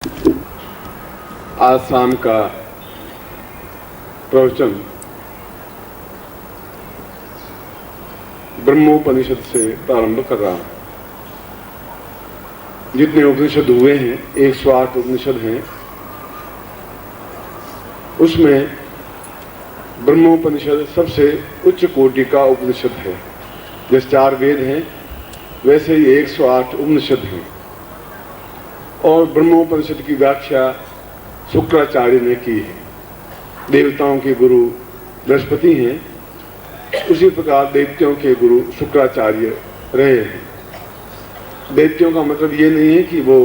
आज शाम का प्रवचन ब्रह्मोपनिषद से प्रारंभ कर रहा हूं। जितने उपनिषद हुए हैं 108 उपनिषद हैं, उसमें ब्रह्मोपनिषद सबसे उच्च कोटि का उपनिषद है। जैसे 4 वेद हैं वैसे ही 108 उपनिषद हैं। और ब्रह्मोपनिषद की व्याख्या शुक्राचार्य ने की है। देवताओं के गुरु बृहस्पति हैं, उसी प्रकार दैत्यों के गुरु शुक्राचार्य रहे हैं। दैत्यों का मतलब ये नहीं है कि वो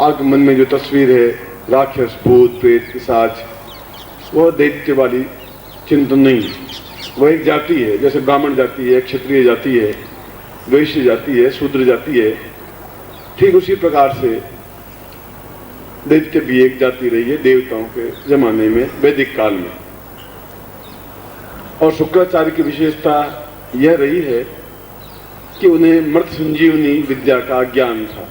आपके मन में जो तस्वीर है राक्षस, भूत, प्रेत, पिशाच, वो दैत्य वाली चिंतन नहीं है। वह एक जाति है, जैसे ब्राह्मण जाति है, क्षत्रिय जाति है, वैश्य जाति है, शूद्र जाति है। ठीक उसी प्रकार से दैत्य भी एक जाति रही है देवताओं के जमाने में, वैदिक काल में। और शुक्राचार्य की विशेषता यह रही है कि उन्हें मृत संजीवनी विद्या का ज्ञान था।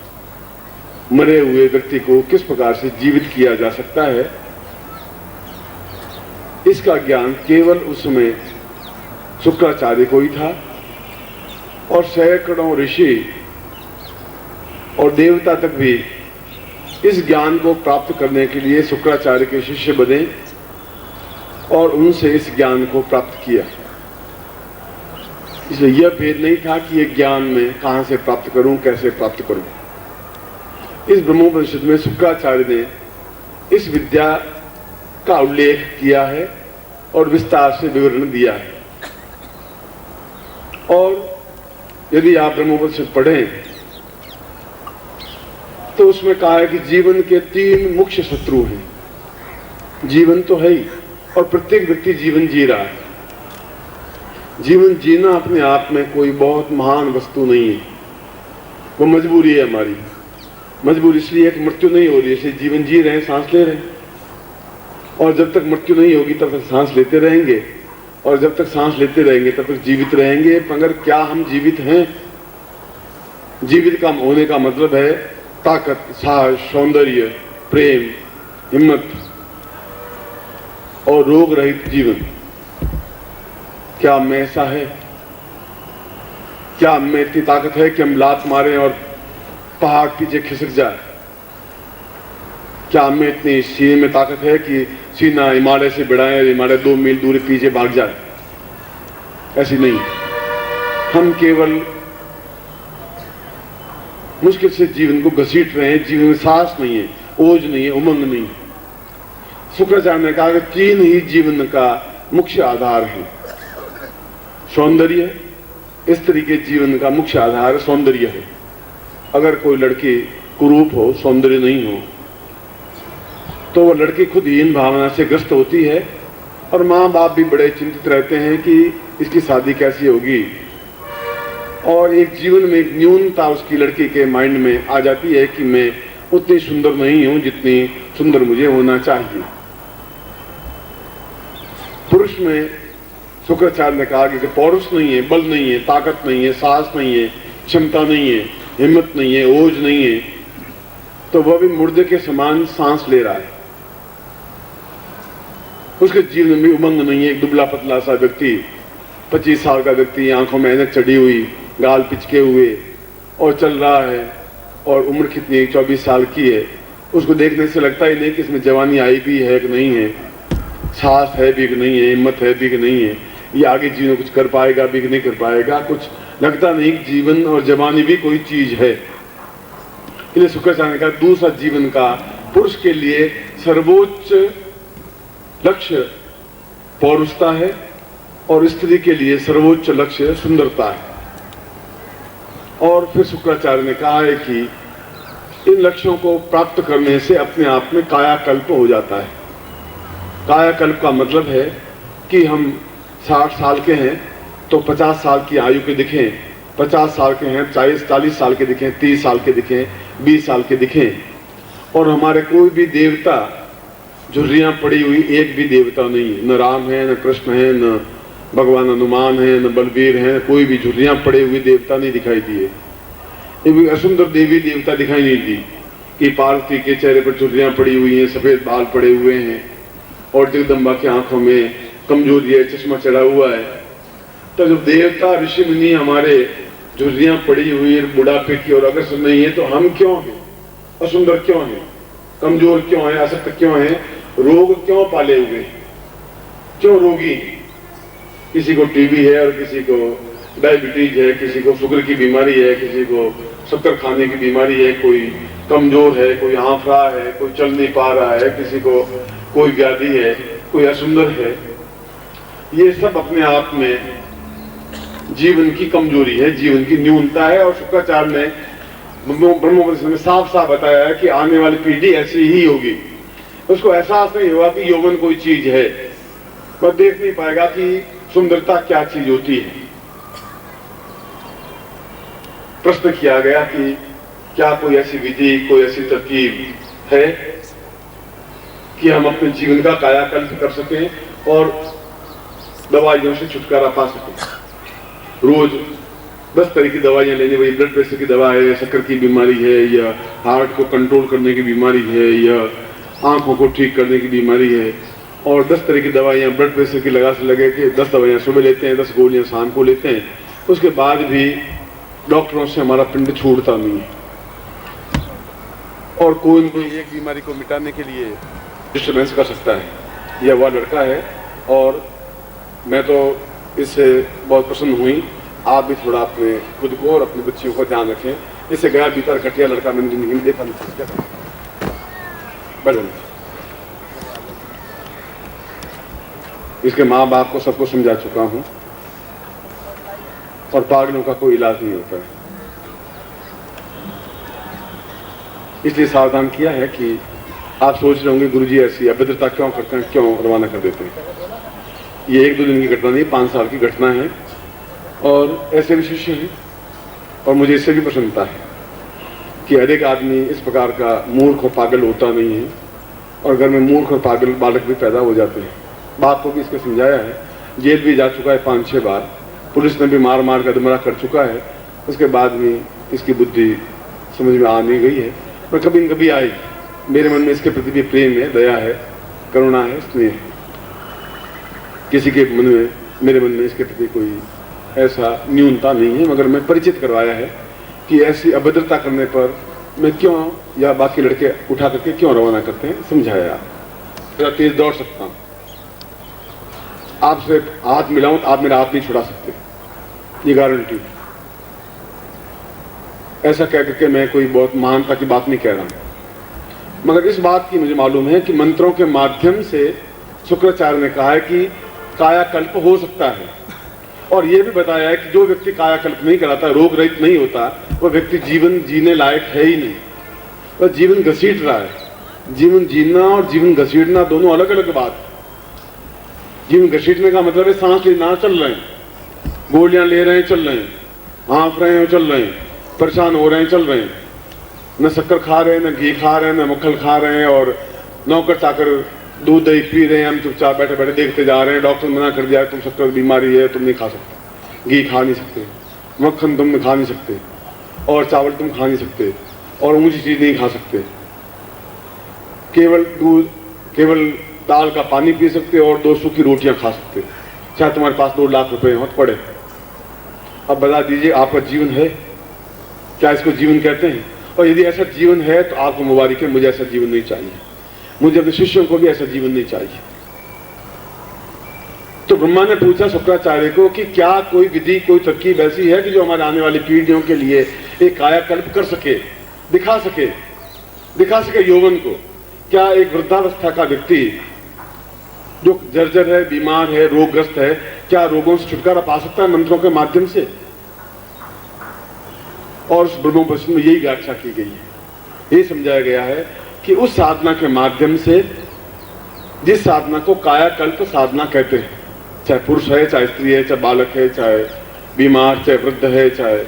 मरे हुए व्यक्ति को किस प्रकार से जीवित किया जा सकता है, इसका ज्ञान केवल उस समय शुक्राचार्य को ही था। और सैकड़ों ऋषि और देवता तक भी इस ज्ञान को प्राप्त करने के लिए शुक्राचार्य के शिष्य बने और उनसे इस ज्ञान को प्राप्त किया। इसलिए यह भेद नहीं था कि यह ज्ञान मैं कहां से प्राप्त करूं, कैसे प्राप्त करूं। इस ब्रह्मोपनिषद में शुक्राचार्य ने इस विद्या का उल्लेख किया है और विस्तार से विवरण दिया है। और यदि आप ब्रह्मोपनिषद पढ़ें तो उसमें कहा है कि जीवन के 3 मुख्य शत्रु हैं। जीवन तो है ही, और प्रत्येक व्यक्ति जीवन जी रहा है। जीवन जीना अपने आप में कोई बहुत महान वस्तु नहीं है, वो मजबूरी है हमारी। मजबूरी इसलिए है कि मृत्यु नहीं हो रही है, इसलिए जीवन जी रहे हैं, सांस ले रहे हैं। और जब तक मृत्यु नहीं होगी तब तक सांस लेते रहेंगे, और जब तक सांस लेते रहेंगे तब तक जीवित रहेंगे। मगर क्या हम जीवित हैं? जीवित का होने का मतलब है ताकत, साहस, सौंदर्य, प्रेम, हिम्मत और रोग रहित जीवन। क्या में ऐसा है? क्या में इतनी ताकत है कि हम लात मारें और पहाड़ पीछे खिसक जाए? क्या में इतनी सीने में ताकत है कि सीना हिमालय से बढ़ाएं और हिमालय 2 मील दूर पीछे भाग जाए? ऐसी नहीं। हम केवल मुश्किल से जीवन को घसीट रहे हैं। जीवन में साहस नहीं है, ओज नहीं है, उमंग नहीं है। शुक्राचार्य ने कहा कि 3 ही जीवन का मुख्य आधार है। सौंदर्य, स्त्री के जीवन का मुख्य आधार सौंदर्य है। अगर कोई लड़की कुरूप हो, सौंदर्य नहीं हो, तो वो लड़की खुद हीन भावना से ग्रस्त होती है और माँ बाप भी बड़े चिंतित रहते हैं कि इसकी शादी कैसी होगी। और एक जीवन में एक न्यूनता उसकी लड़की के माइंड में आ जाती है कि मैं उतनी सुंदर नहीं हूं जितनी सुंदर मुझे होना चाहिए। पुरुष में शुक्राचार्य ने कहा कि पौरुष नहीं है, बल नहीं है, ताकत नहीं है, साहस नहीं है, क्षमता नहीं है, हिम्मत नहीं है, ओज नहीं है, तो वह भी मुर्दे के समान सांस ले रहा है। उसके जीवन में उमंग नहीं है। एक दुबला पतला सा व्यक्ति, 25 साल का व्यक्ति, आंखों में ऐनक चढ़ी हुई, गाल पिचके हुए और चल रहा है, और उम्र कितनी 24 साल की है। उसको देखने से लगता ही नहीं कि इसमें जवानी आई भी है कि नहीं है, साहस है भी कि नहीं है, हिम्मत है भी कि नहीं है, ये आगे जीवन कुछ कर पाएगा भी कि नहीं कर पाएगा। कुछ लगता नहीं कि जीवन और जवानी भी कोई चीज है। इसलिए शुक्राचार्य ने कहा दूसरा जीवन का पुरुष के लिए सर्वोच्च लक्ष्य पौरुषता है और स्त्री के लिए सर्वोच्च लक्ष्य सुंदरता है। और फिर शुक्राचार्य ने कहा है कि इन लक्ष्यों को प्राप्त करने से अपने आप में कायाकल्प हो जाता है। कायाकल्प का मतलब है कि हम 60 साल के हैं तो 50 साल की आयु के दिखें, 50 साल के हैं 40 साल के दिखें, 30 साल के दिखें, 20 साल के दिखें। और हमारे कोई भी देवता झुर्रियां पड़ी हुई एक भी देवता नहीं है। न राम है, न कृष्ण है, न भगवान हनुमान है, न बलबीर है, कोई भी झुर्रियां पड़े हुए देवता नहीं दिखाई दिए। एक असुंदर देवी देवता दिखाई नहीं दी कि पार्वती के चेहरे पर झुर्रियां पड़ी हुई हैं, सफेद बाल पड़े हुए हैं और जगदम्बा की आंखों में कमजोरी है, चश्मा चढ़ा हुआ है। तो जब देवता ऋषि मुनि हमारे झुर्रियां पड़ी हुई है बुढ़ापे की और अग्रसर नहीं है, तो हम क्यों हैं, असुंदर क्यों हैं, कमजोर क्यों हैं, असक्त क्यों हैं, रोग क्यों पाले हुए हैं, क्यों रोगी? किसी को टीबी है और किसी को डायबिटीज है, किसी को शुगर की बीमारी है, किसी को शक्कर खाने की बीमारी है, कोई कमजोर है, कोई हांफरा है, कोई चल नहीं पा रहा है, किसी को कोई व्याधि है, कोई असुंदर है। ये सब अपने आप में जीवन की कमजोरी है, जीवन की न्यूनता है। और शुक्राचार्य ने ब्रह्मोपनिषद में साफ साफ बताया है कि आने वाली पीढ़ी ऐसी ही होगी। उसको एहसास नहीं होगा कि यौवन कोई चीज है, वह देख नहीं पाएगा कि सुंदरता क्या चीज होती है। प्रश्न किया गया कि क्या कोई ऐसी विधि, कोई ऐसी तरकीब है कि हम अपने जीवन का कायाकल्प कर सकें और दवाइयों से छुटकारा पा सकें। रोज 10 तरह की दवाइयां लेनी, वही ब्लड प्रेशर की दवा है, शक्कर की बीमारी है, या हार्ट को कंट्रोल करने की बीमारी है, या आंखों को ठीक करने की बीमारी है, और 10 तरह की दवाइयां ब्लड प्रेशर की लगा से लगे कि 10 दवाइयां सुबह लेते हैं, 10 गोलियां शाम को लेते हैं। उसके बाद भी डॉक्टरों से हमारा पिंड छूटता नहीं है और कोई न कोई एक बीमारी को मिटाने के लिए डिस्टर्बेंस कर सकता है। यह वह लड़का है और मैं तो इससे बहुत प्रसन्न हुई। आप भी थोड़ा अपने खुद को और अपने बच्चियों को ध्यान रखें। इससे गया भीतर घटिया लड़का मैंने जिंदगी में देखा नहीं। बढ़ो, इसके माँ बाप को सबको समझा चुका हूं और पागलों का कोई इलाज नहीं होता है, इसलिए सावधान किया है कि आप सोच रहे होंगे गुरुजी ऐसी अभद्रता क्यों करते हैं, क्यों रवाना कर देते हैं। ये 1-2 दिन की घटना नहीं, 5 साल की घटना है और ऐसे भी शिष्य हैं। और मुझे इससे भी प्रसन्नता है कि हर एक आदमी इस प्रकार का मूर्ख और पागल होता नहीं है और घर में मूर्ख और पागल बालक भी पैदा हो जाते हैं। बाप को भी इसके समझाया है, जेल भी जा चुका है 5-6 बार, पुलिस ने भी मार मार कर अधमरा कर चुका है, उसके बाद भी इसकी बुद्धि समझ में आ नहीं गई है। पर कभी न कभी आएगी। मेरे मन में इसके प्रति भी प्रेम है, दया है, करुणा है, स्नेह है। किसी के मन में, मेरे मन में इसके प्रति कोई ऐसा न्यूनता नहीं है, मगर मैं परिचित करवाया है कि ऐसी अभद्रता करने पर मैं क्यों या बाकी लड़के उठा करके क्यों रवाना करते हैं, समझाया। मेरा तेज दौड़ सकता हूं, आपसे हाथ मिलाऊं तो आप मेरा हाथ नहीं छुड़ा सकते, ये गारंटी। ऐसा कह करके मैं कोई बहुत महानता की बात नहीं कह रहा हूं, मगर इस बात की मुझे मालूम है कि मंत्रों के माध्यम से शुक्राचार्य ने कहा है कि कायाकल्प हो सकता है। और यह भी बताया है कि जो व्यक्ति कायाकल्प नहीं कराता, रोग रहित नहीं होता, वह व्यक्ति जीवन जीने लायक है ही नहीं, वह जीवन घसीट रहा है। जीवन जीना और जीवन घसीटना दोनों अलग अलग बात है। जीवन घसीटने का मतलब है सांस लेना, चल रहे हैं, गोलियां ले रहे हैं, चल रहे हैं, हाँफ रहे हैं, चल रहे हैं, परेशान हो रहे हैं, चल रहे हैं, न शक्कर खा रहे हैं, न घी खा रहे हैं, न मक्खन खा रहे हैं, और नौकर चाकर दूध दही पी रहे हैं, हम चुपचाप बैठे बैठे देखते जा रहे हैं। डॉक्टर मना कर दिया तुम शक्कर बीमारी है, तुम नहीं खा सकते, घी खा नहीं सकते, मक्खन तुम खा नहीं सकते, और चावल तुम खा नहीं सकते, और ऊंची चीज नहीं खा सकते, केवल दूध, केवल दाल का पानी पी सकते और 2 सूखी रोटियां खा सकते, चाहे तुम्हारे पास 2 लाख रुपए हो पड़े। अब बता दीजिए आपका जीवन है क्या? इसको जीवन कहते हैं? और यदि ऐसा जीवन है तो आपको मुबारक है, मुझे ऐसा जीवन नहीं चाहिए, मुझे अपने शिष्यों को भी ऐसा जीवन नहीं चाहिए। तो ब्रह्मा ने पूछा शुक्राचार्य को कि क्या कोई विधि, कोई तरकीब ऐसी है कि जो हमारे आने वाली पीढ़ियों के लिए एक कायाकल्प कर सके, दिखा सके यौवन को। क्या एक वृद्धावस्था का व्यक्ति जो जर्जर है, बीमार है, रोगग्रस्त है, क्या रोगों से छुटकारा पा सकता है मंत्रों के माध्यम से? और उस ब्रह्मोपनिषद में यही व्याख्या की गई है, यही समझाया गया है कि उस साधना के माध्यम से, जिस साधना को कायाकल्प साधना कहते हैं, चाहे पुरुष है, चाहे स्त्री है, चाहे बालक है, चाहे बीमार, चाहे वृद्ध है, चाहे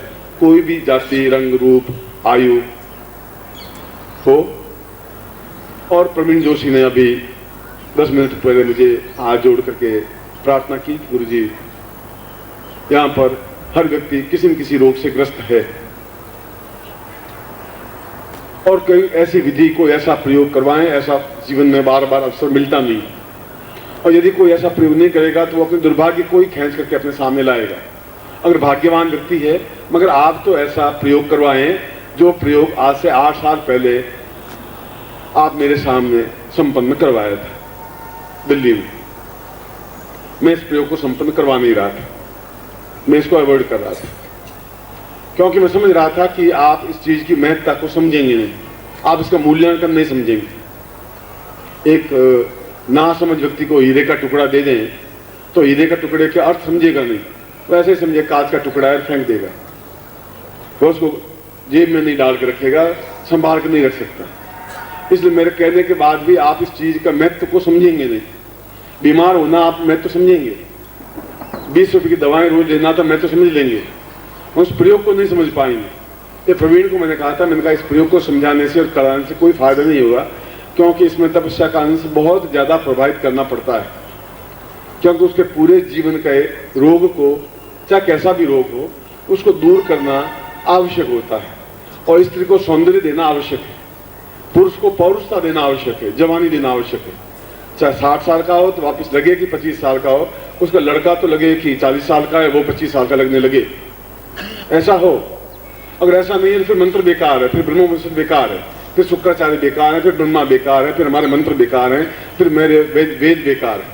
कोई भी जाति, रंग, रूप, आयु हो। और प्रवीण जोशी ने अभी 10 मिनट पहले मुझे हाथ जोड़ करके प्रार्थना की, गुरुजी यहाँ पर हर व्यक्ति किसी न किसी रोग से ग्रस्त है, और कोई ऐसी विधि को ऐसा प्रयोग करवाएं, ऐसा जीवन में बार बार अवसर मिलता नहीं। और यदि कोई ऐसा प्रयोग नहीं करेगा तो वो अपने दुर्भाग्य को ही खींच करके अपने सामने लाएगा। अगर भाग्यवान व्यक्ति है, मगर आप तो ऐसा प्रयोग करवाएं जो प्रयोग आज से 8 साल पहले आप मेरे सामने संपन्न करवाया था दिल्ली में। मैं इस प्रयोग को संपन्न करवा नहीं रहा था, मैं इसको अवॉइड कर रहा था, क्योंकि मैं समझ रहा था कि आप इस चीज की महत्ता को समझेंगे नहीं, आप इसका मूल्यांकन नहीं समझेंगे। एक नासमझ व्यक्ति को हीरे का टुकड़ा दे दें तो हीरे का टुकड़े के अर्थ समझेगा नहीं, वैसे ही समझे कांच का टुकड़ा है, फेंक देगा। वो उसको जेब में नहीं डाल के रखेगा, संभाल के नहीं रख सकता। इसलिए मेरे कहने के बाद भी आप इस चीज का महत्व को समझेंगे नहीं। बीमार होना आप महत्व समझेंगे, 20 रुपए की दवाएं रोज लेना तो महत्व समझ लेंगे, उस प्रयोग को नहीं समझ पाएंगे। ये प्रवीण को मैंने कहा था, मैंने कहा इस प्रयोग को समझाने से और कराने से कोई फायदा नहीं होगा, क्योंकि इसमें तपस्या कारण से बहुत ज्यादा प्रभावित करना पड़ता है, क्योंकि उसके पूरे जीवन के रोग को, चाहे कैसा भी रोग हो, उसको दूर करना आवश्यक होता है। और स्त्री को सौंदर्य देना आवश्यक है, पुरुष को पौरुषता देना आवश्यक है, जवानी देना आवश्यक है। चाहे 60 साल का हो तो वापस लगे कि 25 साल का हो, उसका लड़का तो लगे कि 40 साल का है, वो 25 साल का लगने लगे, ऐसा हो। अगर ऐसा नहीं है तो फिर मंत्र बेकार है, फिर ब्रह्मोपनिषद बेकार है, फिर शुक्राचार्य बेकार है, फिर ब्रह्मा बेकार है, फिर हमारे मंत्र बेकार हैं, फिर मेरे वेद बेकार है।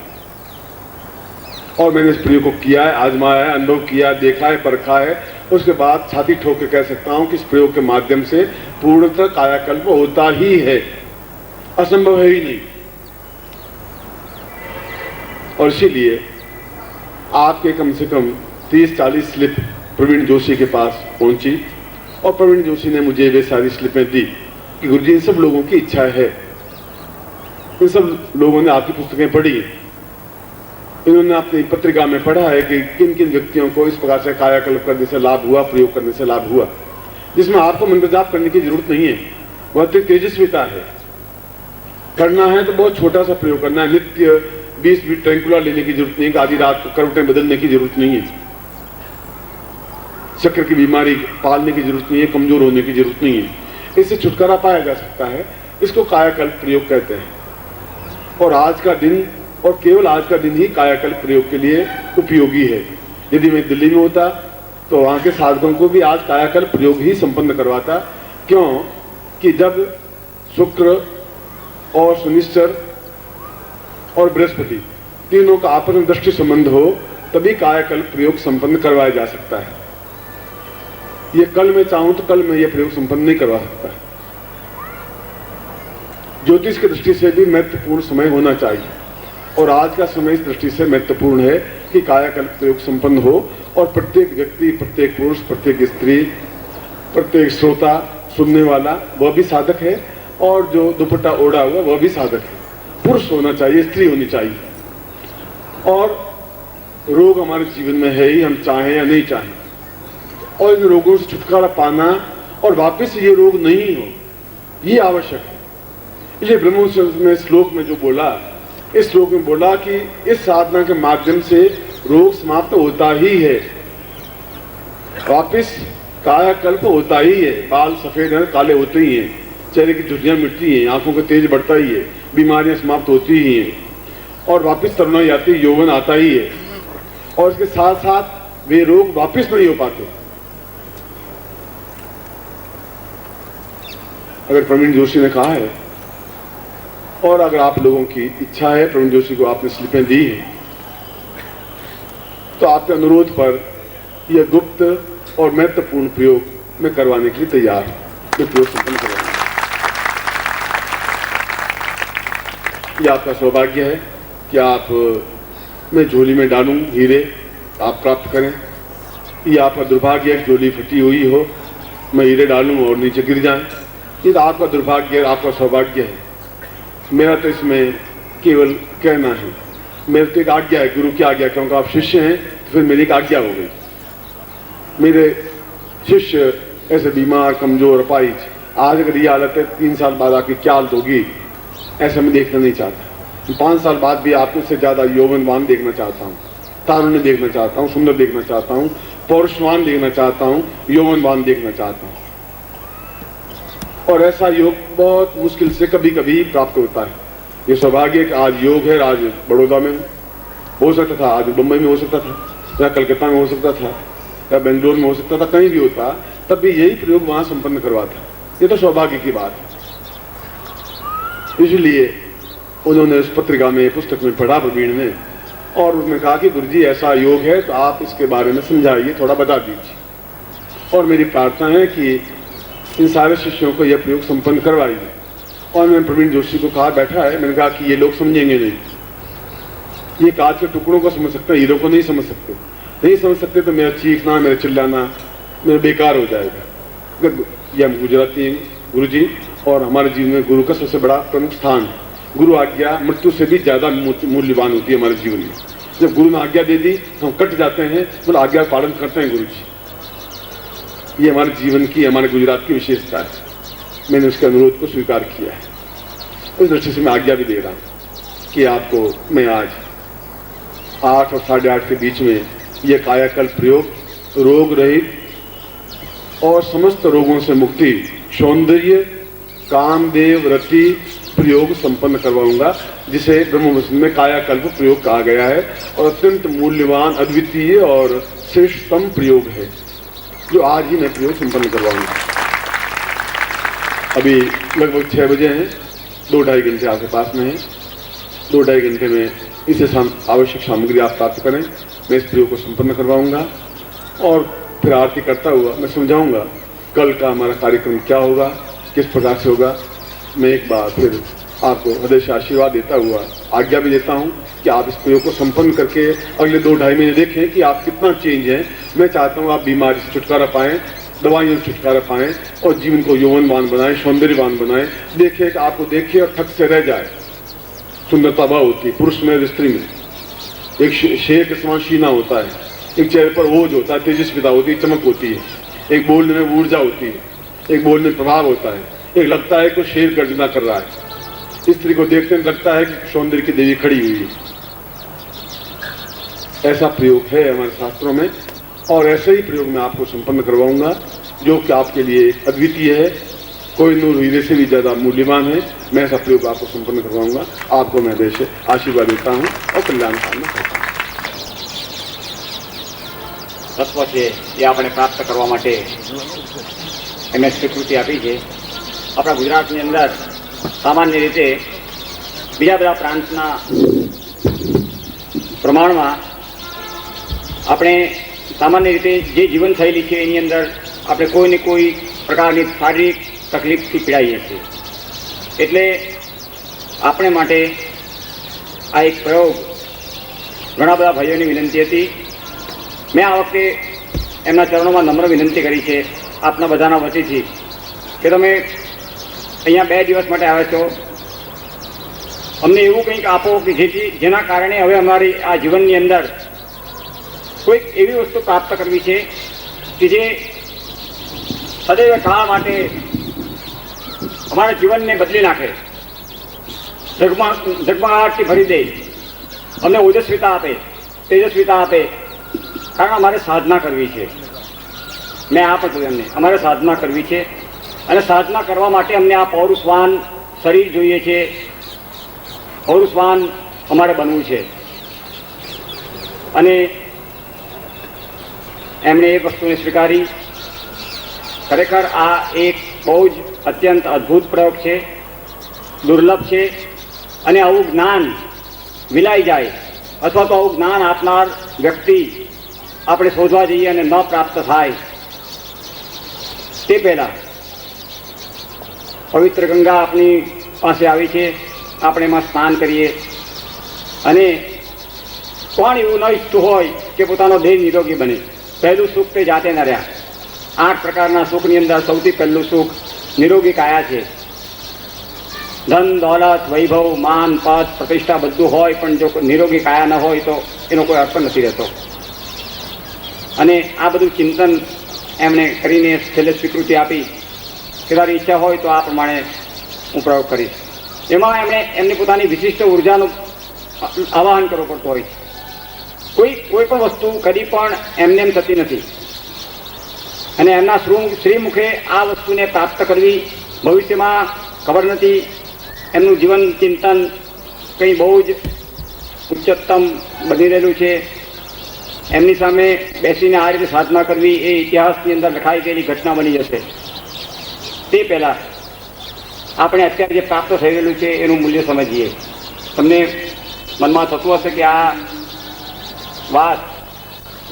और मैंने इस प्रयोग को किया है, आजमाया है, अनुभव किया, देखा है, परखा है, उसके बाद छाती ठोक के कह सकता हूं कि इस प्रयोग के माध्यम से पूर्णतः कायाकल्प होता ही है, असंभव है ही नहीं। और इसीलिए आपके कम से कम 30-40 स्लिप प्रवीण जोशी के पास पहुंची और प्रवीण जोशी ने मुझे वे सारी स्लिपें दी कि गुरुजी इन सब लोगों की इच्छा है, इन सब लोगों ने आपकी पुस्तकें पढ़ी, इन्होंने अपनी पत्रिका में पढ़ा है कि किन किन व्यक्तियों को इस प्रकार से कायाकल्प करने से लाभ हुआ, प्रयोग करने से लाभ हुआ, जिसमें आपको मंत्र जाप करने की जरूरत नहीं है। वह तेजस्विता है, करना है तो बहुत छोटा सा प्रयोग करना है, नित्य 20 मिनट ट्रैंकुला लेने की जरूरत नहीं है, आधी रात को करवटें बदलने की जरूरत नहीं है, शक्कर की बीमारी पालने की जरूरत नहीं है, कमजोर होने की जरूरत नहीं है। इससे छुटकारा पाया जा सकता है, इसको कायाकल्प प्रयोग कहते हैं। और आज का दिन, और केवल आज का दिन ही कायाकल्प प्रयोग के लिए उपयोगी है। यदि मैं दिल्ली में होता तो वहां के साधकों को भी आज कायाकल्प प्रयोग ही संपन्न करवाता। क्यों कि जब शुक्र और शनिश्चर और बृहस्पति तीनों का आपस में दृष्टि संबंध हो, तभी कायाकल्प प्रयोग संपन्न करवाया जा सकता है। ये कल मैं चाहूं तो कल मैं ये प्रयोग संपन्न नहीं करवा सकता। ज्योतिष की दृष्टि से भी महत्वपूर्ण समय होना चाहिए, और आज का समय इस दृष्टि से महत्वपूर्ण है कि कायाकल्प प्रयोग संपन्न हो और प्रत्येक व्यक्ति, प्रत्येक पुरुष, प्रत्येक स्त्री, प्रत्येक श्रोता, सुनने वाला, वह भी साधक है, और जो दुपट्टा ओढ़ा हुआ वह भी साधक है। पुरुष होना चाहिए, स्त्री होनी चाहिए। और रोग हमारे जीवन में है ही, हम चाहें या नहीं चाहें, और इन रोगों से छुटकारा पाना और वापस ये रोग नहीं हो, ये आवश्यक है। इसलिए ब्रह्मोपनिषद में श्लोक में जो बोला, इस श्लोक में बोला कि इस साधना के माध्यम से रोग समाप्त होता ही है, वापिस कायाकल्प होता ही है। बाल सफेद हैं, काले होते ही हैं, चेहरे की झुर्रियां मिटती हैं, आंखों का तेज बढ़ता ही है, बीमारियां समाप्त होती ही हैं, और वापिस तरुणाई आती है, यौवन आता ही है, और इसके साथ साथ वे रोग वापिस नहीं हो पाते। अगर प्रवीण जोशी ने कहा है, और अगर आप लोगों की इच्छा है, प्रवीण जोशी को आपने स्लिपें दी हैं, तो आपके अनुरोध पर यह गुप्त और महत्वपूर्ण प्रयोग मैं करवाने के लिए तैयार हूं। मैं प्रयोग संपन्न करवाऊंगा। यह आपका सौभाग्य है कि आप मैं झोली में डालूं हीरे, आप प्राप्त करें। यह आपका दुर्भाग्य है कि झोली फटी हुई हो, मैं हीरे डालूं और नीचे गिर जाएं। ये तो आपका दुर्भाग्य है, आपका सौभाग्य है। मेरा तो इसमें केवल कहना है, मेरे तो एक आज्ञा है, गुरु की आज्ञा, क्योंकि आप शिष्य हैं तो फिर मेरी एक आज्ञा हो गई। मेरे शिष्य ऐसे बीमार, कमजोर, अपाहिज, आज अगर ये हालत है, 3 साल बाद आपकी क्या हालत होगी, ऐसा मैं देखना नहीं चाहता। 5 साल बाद भी आपको से ज्यादा यौवनवान देखना चाहता हूँ, तारुण्य देखना चाहता हूँ, सुंदर देखना चाहता हूँ, पौरुषवान देखना चाहता हूँ, यौवनवान देखना चाहता हूँ। और ऐसा योग बहुत मुश्किल से कभी कभी प्राप्त होता है। ये सौभाग्य कि आज योग है, आज बड़ौदा में हो सकता था, आज मुंबई में हो सकता था, या कलकत्ता में हो सकता था, या बेंगलोर में हो सकता था, कहीं भी होता, तब भी यही प्रयोग वहां संपन्न करवाता। ये तो सौभाग्य की बात है। इसलिए उन्होंने उस पत्रिका में, पुस्तक में पढ़ा प्रवीण ने, और उसने कहा कि गुरुजी ऐसा योग है तो आप इसके बारे में समझाइए, थोड़ा बता दीजिए। और मेरी प्रार्थना है कि इन सारे शिष्यों को यह प्रयोग संपन्न करवाइए। और मैंने प्रवीण जोशी को कहा, बैठा है, मैंने कहा कि ये लोग समझेंगे नहीं, ये कांच के टुकड़ों को समझ सकते हैं, हीरो को नहीं समझ सकते। नहीं समझ सकते तो मेरा चीखना, मेरा चिल्लाना मेरा बेकार हो जाएगा। ये हम गुजराती हैं गुरुजी, और हमारे जीवन में गुरु का सबसे बड़ा प्रमुख स्थान है। गुरु आज्ञा मृत्यु से भी ज्यादा मूल्यवान होती है हमारे जीवन में। जब गुरु ने आज्ञा दे दी तो हम कट जाते हैं, तो आज्ञा पालन करते हैं गुरु जी। ये हमारे जीवन की, हमारे गुजरात की विशेषता है। मैंने उसके अनुरोध को स्वीकार किया है। उस दृष्टि से मैं आज्ञा भी दे रहा हूँ कि आपको मैं आज 8 और 8:30 के बीच में यह कायाकल्प प्रयोग रोग रहित और समस्त रोगों से मुक्ति, सौंदर्य, कामदेव रति प्रयोग संपन्न करवाऊंगा, जिसे ब्रह्मवचन में कायाकल्प प्रयोग कहा गया है और अत्यंत मूल्यवान, अद्वितीय और श्रेष्ठतम प्रयोग है, जो आज ही मैं प्रयोग संपन्न करवाऊंगा। अभी लगभग 6 बजे हैं, 2-2.5 घंटे आपके पास में है। 2-2.5 घंटे में इसे आवश्यक सामग्री आप प्राप्त करें। मैं इस प्रयोग को संपन्न करवाऊंगा और फिर आरती करता हुआ मैं समझाऊंगा कल का हमारा कार्यक्रम क्या होगा, किस प्रकार से होगा। मैं एक बार फिर आपको हृदय से आशीर्वाद देता हुआ आज्ञा भी देता हूँ कि आप इस प्रयोग को संपन्न करके अगले 2-2.5 महीने देखें कि आप कितना चेंज है। मैं चाहता हूँ आप बीमारी से छुटकारा पाएं, दवाइयों से छुटकारा पाएं और जीवन को यौवनवान बनाएं, सौंदर्यवान बनाएं। देखें कि आपको देखिए और ठग से रह जाए। सुंदरता भाव होती है पुरुष में, स्त्री में। एक शेर के समान शीना होता है, एक चेहरे पर ओज होता है, तेजस्विता होती है, चमक होती है, एक बोलने में ऊर्जा होती है, एक बोलने में प्रभाव होता है, एक लगता है कि शेर गर्जना कर रहा है। स्त्री को देखते में लगता है कि सौंदर्य की देवी खड़ी हुई है। ऐसा प्रयोग है हमारे शास्त्रों में और ऐसे ही प्रयोग मैं आपको संपन्न करवाऊंगा, जो कि आपके लिए अद्वितीय है, कोई नूर हीरे से भी ज्यादा मूल्यवान है। मैं ऐसा प्रयोग आपको संपन्न करवाऊंगा। आपको मैं हृदय से आशीर्वाद देता हूँ और कल्याण कामना करता हूँ। તત્વ છે એ આપણે પ્રાપ્ત કરવા માટે એમને સ્વીકૃતિ આપી છે. આપણા ગુજરાતની અંદર સામાન્ય રીતે બીજા બધા પ્રાંતના પ્રમાણમાં આપણે સામાન્ય રીતે જે જીવનશૈલી છે એની અંદર આપણે કોઈ ને કોઈ પ્રકારની શારીરિક તકલીફથી પીડાઈએ છીએ. એટલે આપણે માટે આ એક પ્રયોગ ઘણા બધા ભાઈઓની વિનંતી હતી. મેં આ વખતે એમના ચરણોમાં નમ્ર વિનંતી કરી છે આપના બધાના વતીથી કે તમે અહીંયા 2 દિવસ માટે આવ્યા છો, અમને એવું કંઈક આપો કે જેના કારણે હવે અમારી આ જીવનની અંદર કોઈક એવી વસ્તુ પ્રાપ્ત કરવી છે કે જે સદૈવ કાળ માટે અમારા જીવનને બદલી નાખે, ઝગમગાહટથી ભરી દે, અમને ઓજસ્વીતા આપે, તેજસ્વીતા આપે. કારણ અમારે સાધના કરવી છે. મેં આ પણ કહ્યું, અમારે સાધના કરવી છે અને સાધના કરવા માટે અમને આ પૌરુષવાન શરીર જોઈએ છે, પૌરુષવાન અમારે બનવું છે. અને એમણે એ વસ્તુને સ્વીકારી. ખરેખર આ એક બહુ જ અત્યંત અદ્ભુત પ્રયોગ છે, દુર્લભ છે. અને આવું જ્ઞાન વિલાઈ જાય અથવા તો આવું જ્ઞાન આપનાર વ્યક્તિ આપણે શોધવા જઈએ અને ન પ્રાપ્ત થાય તે પહેલાં પવિત્ર ગંગા આપણી પાસે આવી છે, આપણે એમાં સ્નાન કરીએ. અને કોણ એવું ન ઈચ્છતું હોય કે પોતાનો દેહ નિરોગી બને? પહેલું સુખ તે જાતે ન રહ્યા. 8 પ્રકારના સુખની અંદર સૌથી પહેલું સુખ નિરોગી કાયા છે. ધન, દોલત, વૈભવ, માન, પદ, પ્રતિષ્ઠા બધું હોય, પણ જો નિરોગી કાયા ન હોય તો એનો કોઈ અર્થ નથી રહેતો. અને આ બધું ચિંતન એમણે કરીને છેલ્લે સ્વીકૃતિ આપી કે તારી ઈચ્છા હોય તો આ પ્રમાણે હું પ્રયોગ કરીશ. એમાં એમની પોતાની વિશિષ્ટ ઉર્જાનું આવાહન કરવું પડતું હોય. કોઈ પણ વસ્તુ કદી પણ એમને એમ થતી નથી. અને એમના શ્રીમુખે આ વસ્તુને પ્રાપ્ત કરવી ભવિષ્યમાં ખબર નથી એમનું જીવન ચિંતન કંઈ બહુ જ ઉચ્ચતમ બની રહેલું છે. એમની સામે બેસીને આ રીતે સાધના કરવી એ ઇતિહાસની અંદર લખાઈ ગયેલી ઘટના બની જશે. તે પહેલાં આપણે અત્યારે જે પ્રાપ્ત થઈ રહેલું છે એનું મૂલ્ય સમજીએ. તમને મનમાં થતું હશે કે આ વાત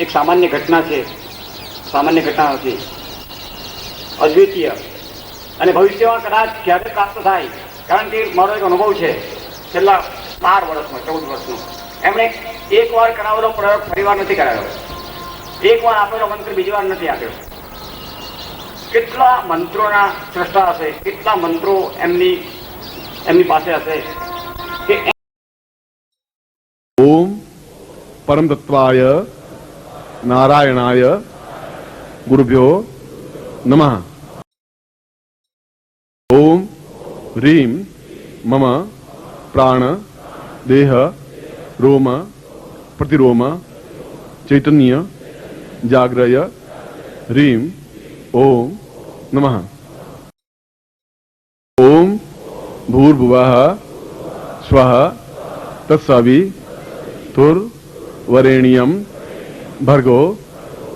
એક સામાન્ય ઘટના છે. સામાન્ય ઘટના નથી, અદ્વિતીય, અને ભવિષ્યમાં કદાચ ક્યારે પ્રાપ્ત થાય. કારણ કે મારો એક અનુભવ છે છેલ્લા 12 વર્ષનો, 14 વર્ષનો. એમણે એકવાર કરાવેલો પ્રયોગ ફરીવાર નથી કરાવ્યો. એકવાર આપેલો મંત્ર બીજી વાર નથી આપ્યો. કેટલા મંત્રોના સ્રષ્ટા હશે, કેટલા મંત્રો એમની પાસે હશે કે ओम परम तत्वाय नारायणाय गुरुभ्यो नमः. ओम ह्रीं मम प्राण देह रोम प्रतिरोम चैतन्य जाग्रय ह्रीं ओम नमः. ओम भूर्भुवः स्वः तत्सवितुर्वरेण्यं भर्गो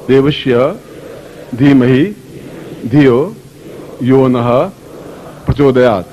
देवस्य धीमहि धियो यो नः प्रचोदयात्.